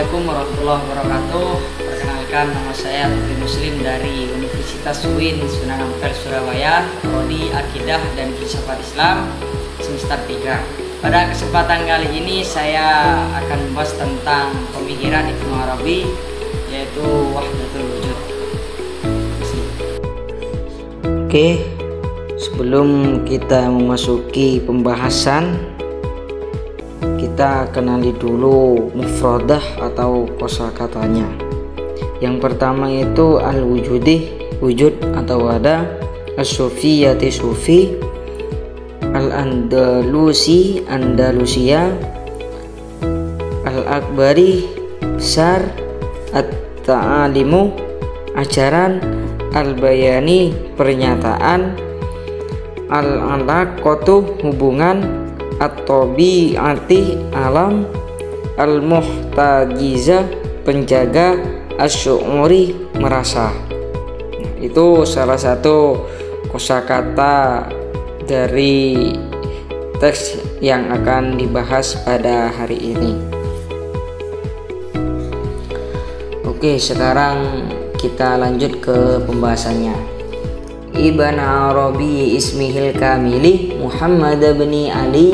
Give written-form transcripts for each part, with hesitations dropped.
Assalamualaikum warahmatullahi wabarakatuh. Perkenalkan, nama saya Rudi Muslim dari Universitas UIN Sunan Ampel Surabaya, Prodi Akidah dan Filsafat Islam semester 3. Pada kesempatan kali ini saya akan membahas tentang pemikiran Ibnu Arabi, yaitu Wahdatul Wujud. Oke, sebelum kita memasuki pembahasan, kita kenali dulu mufradah atau kosakatanya. Yang pertama itu al-wujudi, wujud atau ada, as-sufiyati sufi, al-andalusi Andalusia, al-akbari besar, at-ta'alimu ajaran, al-bayani pernyataan, al-alaqatu hubungan, at-tabi'ati alam, al-muhtajiza penjaga, as-syu'uri merasa. Nah, itu salah satu kosakata dari teks yang akan dibahas pada hari ini. Oke, sekarang kita lanjut ke pembahasannya. Ibn Arabi ismihil kamili Muhammad bin Ali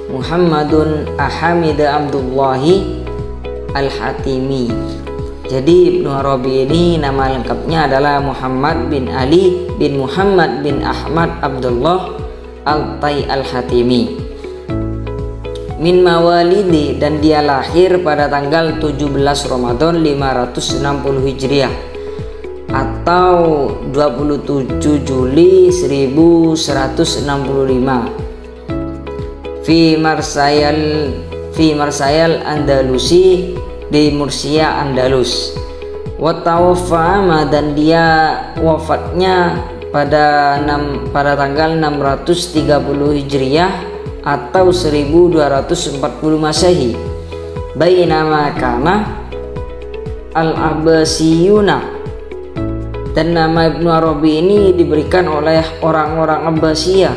Muhammadun Ahamid Abdullahi Al-Hatimi. Jadi Ibnu Arabi ini nama lengkapnya adalah Muhammad bin Ali bin Muhammad bin Ahmad Abdullah Al-Tai Al-Hatimi. Min mawalidi, dan dia lahir pada tanggal 17 Ramadan 560 Hijriah atau 27 Juli 1165 fi Marsayal Andalusi, di Mursia Andalus. Wa tawaffa, dan dia wafatnya pada tanggal 630 Hijriah atau 1240 Masehi. Bainama kana al-Abbasiyuna, dan nama Ibnu Arabi ini diberikan oleh orang-orang Abbasiyah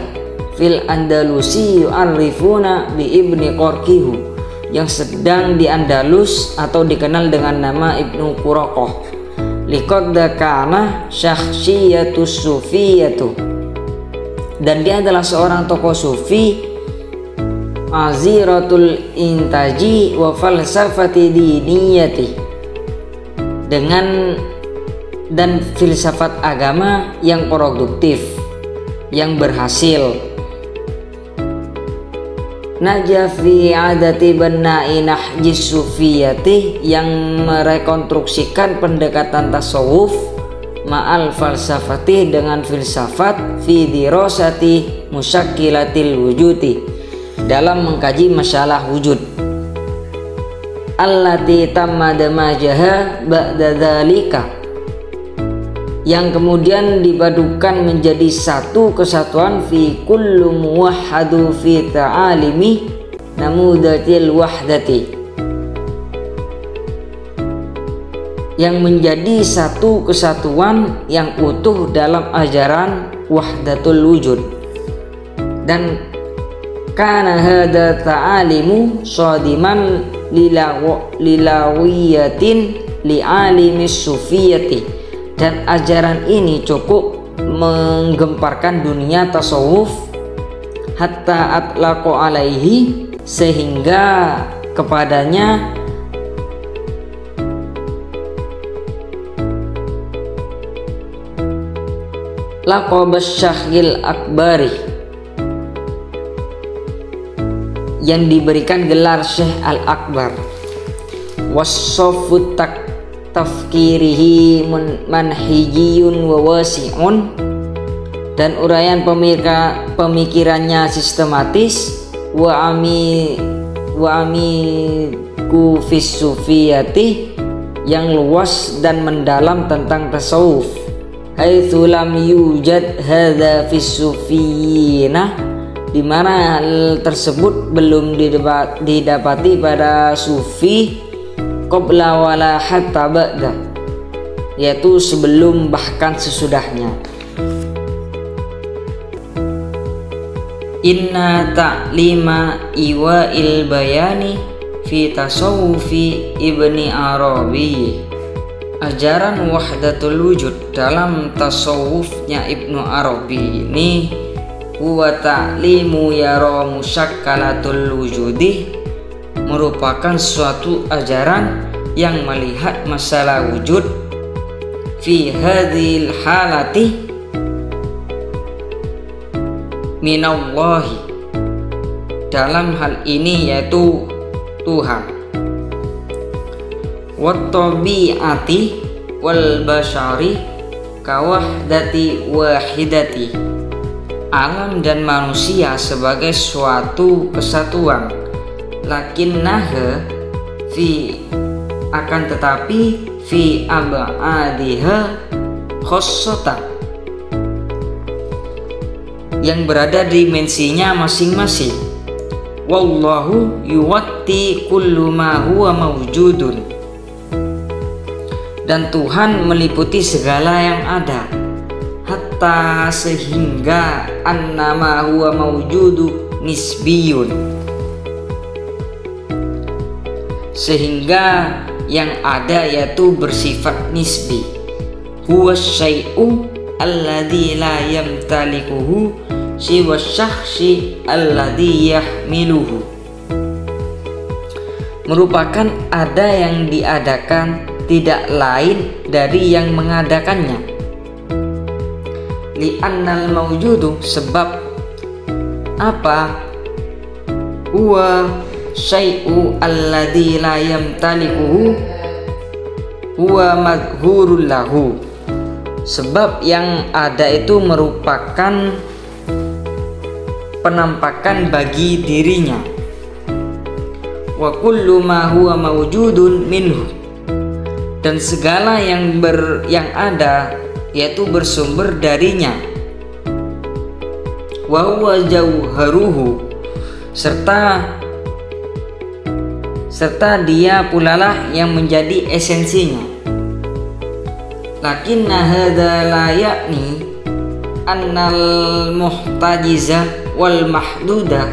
fil Andalusi yu'arrifuna bi Ibni Qorqihu, yang sedang di Andalus atau dikenal dengan nama Ibnu Quraqah. Liqad kana syakhsiyatus sufiyatu, dan dia adalah seorang tokoh sufi aziratul intaji wa falsafati diniyati, dan filsafat agama yang produktif, yang berhasil. Najafi adati benai nahjis sufiyati, yang merekonstruksikan pendekatan tasawuf ma'al falsafati, dengan filsafat, fi dirasati musakkilatil wujudi, dalam mengkaji masalah wujud. Allati tamma damajaha ba'da dzalika, yang kemudian dipadukan menjadi satu kesatuan, fi kullu muwahhadu fi ta'alimi namudatil wahdati, yang menjadi satu kesatuan yang utuh dalam ajaran wahdatul wujud. Dan kana hada ta'alimu shadiman lilawiyatin li'alimis sufiyati, dan ajaran ini cukup menggemparkan dunia tasawuf, hatta atlaqo alaihi, sehingga kepadanya laqabas syakhil akbari, yang diberikan gelar Syekh Al-Akbar. Wassafut tafkirihi manhijiyun wa wasi'un, dan uraian pemikirannya sistematis, wa amiku fis sufiyati, yang luas dan mendalam tentang tasawuf. Haitsu lam yujad hadza fis sufiyina, di mana hal tersebut belum didapati pada sufi qabla wala hatta ba'da, yaitu sebelum bahkan sesudahnya. Inna ta'lima iwa'il bayani fi tasawufi Ibni Arabi. Ajaran wahdatul wujud dalam tasawufnya Ibnu Arabi ini huwa ta'limu yara musyakkalatul wujudi, merupakan suatu ajaran yang melihat masalah wujud fi hadhil halati minallahi, dalam hal ini yaitu Tuhan, wat tabi'ati wal bashari kawahdati wahidati, alam dan manusia sebagai suatu kesatuan, lakinnaha fi, akan tetapi fi ab'adiha khossatan, yang berada di dimensinya masing-masing. Wallahu yuwatti kullu ma huwa mawjudun, dan Tuhan meliputi segala yang ada, hatta sehingga annama huwa mawjudu nisbiyun, sehingga yang ada yaitu bersifat nisbi. Huwa syai'u alladhi la yamtalikuhu siwa syakhsi alladhi yahmiluhu, merupakan ada yang diadakan, tidak lain dari yang mengadakannya. Li'annal mawjudu, sebab apa? Huwa syai'u alladhi la yamtalikuhu huwa madhurul lahu, sebab yang ada itu merupakan penampakan bagi dirinya. Wa kullu ma huwa mawjudun minhu, dan segala yang ada yaitu bersumber darinya. Wa huwa jauharuhu, serta dia pulalah yang menjadi esensinya. Lakinna hadza la ya'ni annal muhtajiza wal mahduda,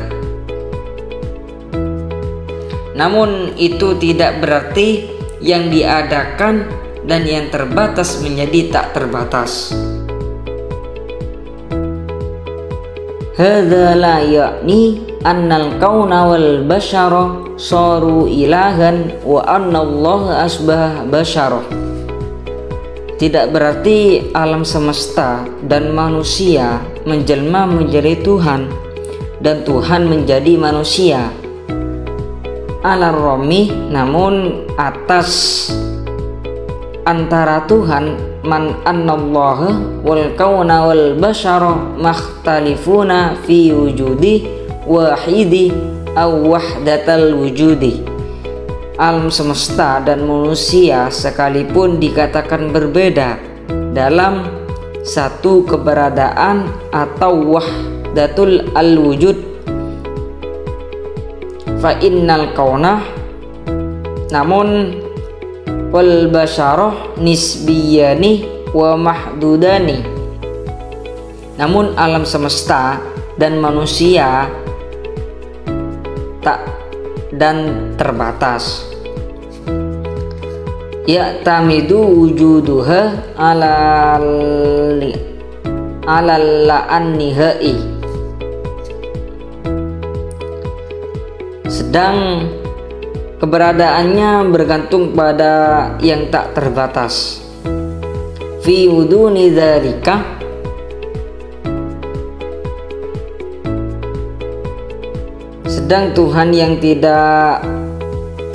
namun itu tidak berarti yang diadakan dan yang terbatas menjadi tak terbatas. Hadza la ya'ni annal kauna wal bashara saru ilahan wa anna Allah asbah bashara, tidak berarti alam semesta dan manusia menjelma menjadi Tuhan dan Tuhan menjadi manusia. Ala romi, namun atas antara Tuhan, man annallaha wal kauna wal bashara makhtalifuna fi wujudi wahidi aw wahdatal wujudi. Alam semesta dan manusia sekalipun dikatakan berbeda dalam satu keberadaan atau wahdatul al-wujud, fa innal kaunah, namun wal basyarah nisbiyani wa mahdudani, namun alam semesta dan manusia tak dan terbatas. Ya'tamidu wujuduha ala la'an-nihai, sedang keberadaannya bergantung pada yang tak terbatas. Fi wuduni dzalika, sedang Tuhan yang tidak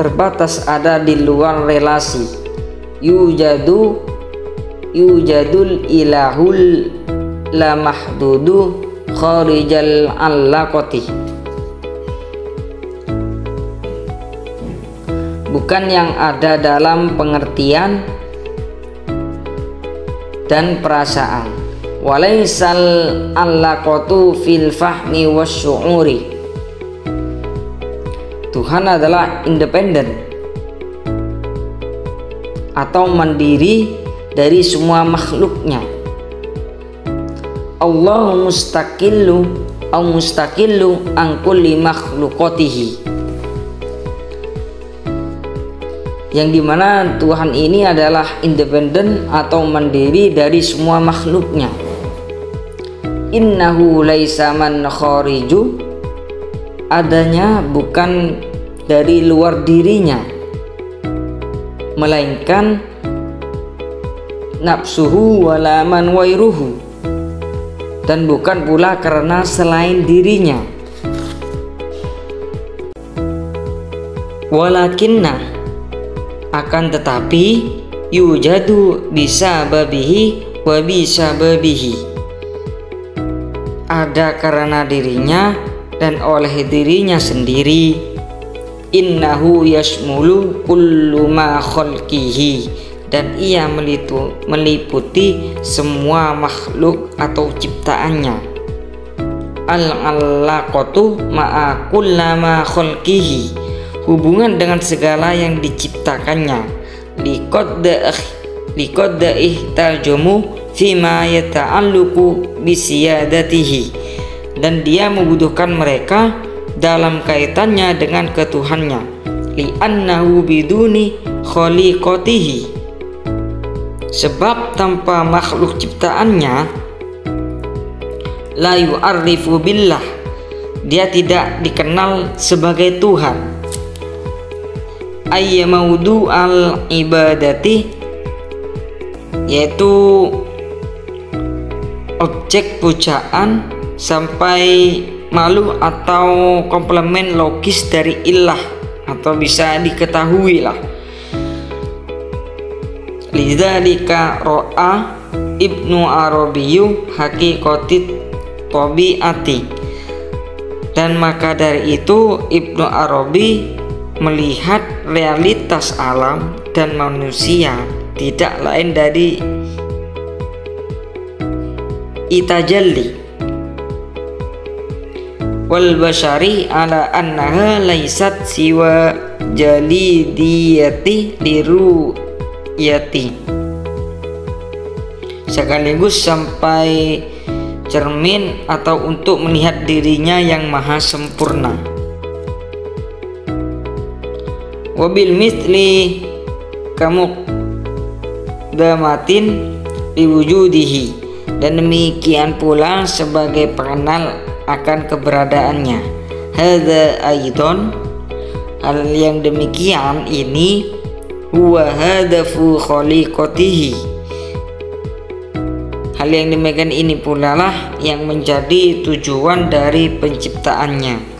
terbatas ada di luar relasi. Yujadul ilahul la mahdudu kharijal allaqati, bukan yang ada dalam pengertian dan perasaan. Walaisal allaqatu fil fahmi wasyu'uri, Tuhan adalah independen atau mandiri dari semua makhluknya. Allahu mustaqillu an kulli makhluqatihi, yang dimana Tuhan ini adalah independen atau mandiri dari semua makhluknya. Innahu laisa man khariju, adanya bukan dari luar dirinya, melainkan nafsuhu wala man wairuhu, dan bukan pula karena selain dirinya. Walakinna, akan tetapi, yujadu bisa babihi wa bisa babihi, ada karena dirinya dan oleh dirinya sendiri. Innahu yashmulu kullu ma khalqihi, dan ia meliputi semua makhluk atau ciptaannya. Al-alaqatu ma'a kullama khalqihi, hubungan dengan segala yang diciptakannya. Liqadda ihtajumu fima yata'alluqu bisiyadatihi, dan dia membutuhkan mereka dalam kaitannya dengan ketuhannya. Li'annahu biduni khaliqatihi, sebab tanpa makhluk ciptaannya, la yu'arrifu billah, dia tidak dikenal sebagai Tuhan. Ayya maudu al ibadati, yaitu objek pujaan sampai malu atau komplement logis dari ilah, atau bisa diketahui lah. Lidzalika ro'a Ibnu Arabiyyu haqiqatit tabiati, dan maka dari itu Ibnu Arabi melihat realitas alam dan manusia tidak lain dari itajalli wal bashari ala annaha laysat siwa jalidiyati liruyati, sekaligus sampai cermin atau untuk melihat dirinya yang maha sempurna. Wabil misli kamukdamatin liwujudihi, dan demikian pula sebagai pengenal akan keberadaannya. Hadza aidan, hal yang demikian ini, huwa hadafu khaliqatihi, hal yang demikian ini pula lah yang menjadi tujuan dari penciptaannya.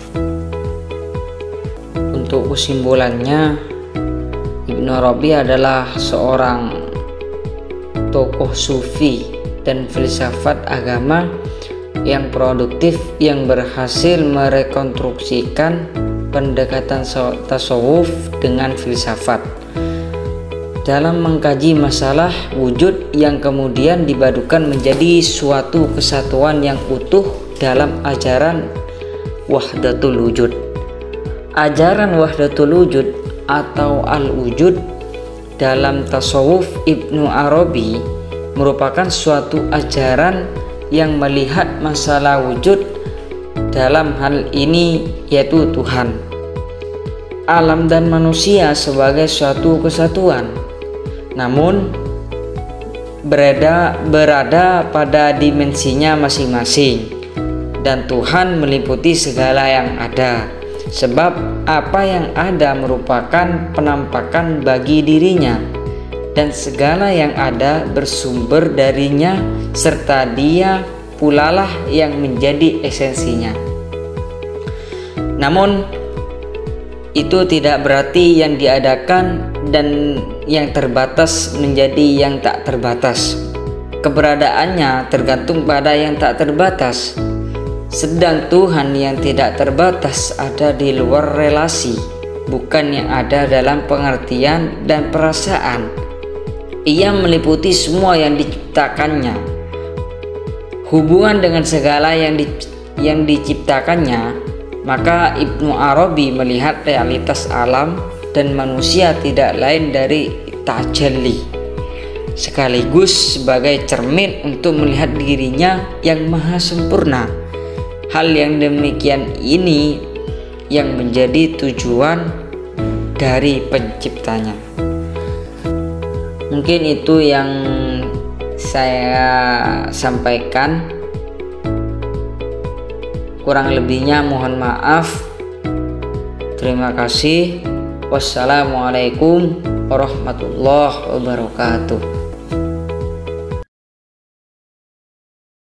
Untuk kesimpulannya, Ibnu Arabi adalah seorang tokoh sufi dan filsafat agama yang produktif, yang berhasil merekonstruksikan pendekatan tasawuf dengan filsafat dalam mengkaji masalah wujud yang kemudian dipadukan menjadi suatu kesatuan yang utuh dalam ajaran wahdatul wujud. Ajaran wahdatul wujud atau al-wujud dalam tasawuf Ibnu Arabi merupakan suatu ajaran yang melihat masalah wujud dalam hal ini yaitu Tuhan, alam dan manusia sebagai suatu kesatuan, namun berada pada dimensinya masing-masing, dan Tuhan meliputi segala yang ada. Sebab apa yang ada merupakan penampakan bagi dirinya, dan segala yang ada bersumber darinya, serta dia pulalah yang menjadi esensinya. Namun itu tidak berarti yang diadakan dan yang terbatas menjadi yang tak terbatas. Keberadaannya tergantung pada yang tak terbatas. Sedang Tuhan yang tidak terbatas ada di luar relasi, bukan yang ada dalam pengertian dan perasaan. Ia meliputi semua yang diciptakannya, hubungan dengan segala yang diciptakannya. Maka Ibnu Arabi melihat realitas alam dan manusia tidak lain dari tajalli, sekaligus sebagai cermin untuk melihat dirinya yang maha sempurna. Hal yang demikian ini yang menjadi tujuan dari penciptanya. Mungkin itu yang saya sampaikan, kurang lebihnya mohon maaf. Terima kasih. Wassalamualaikum warahmatullahi wabarakatuh.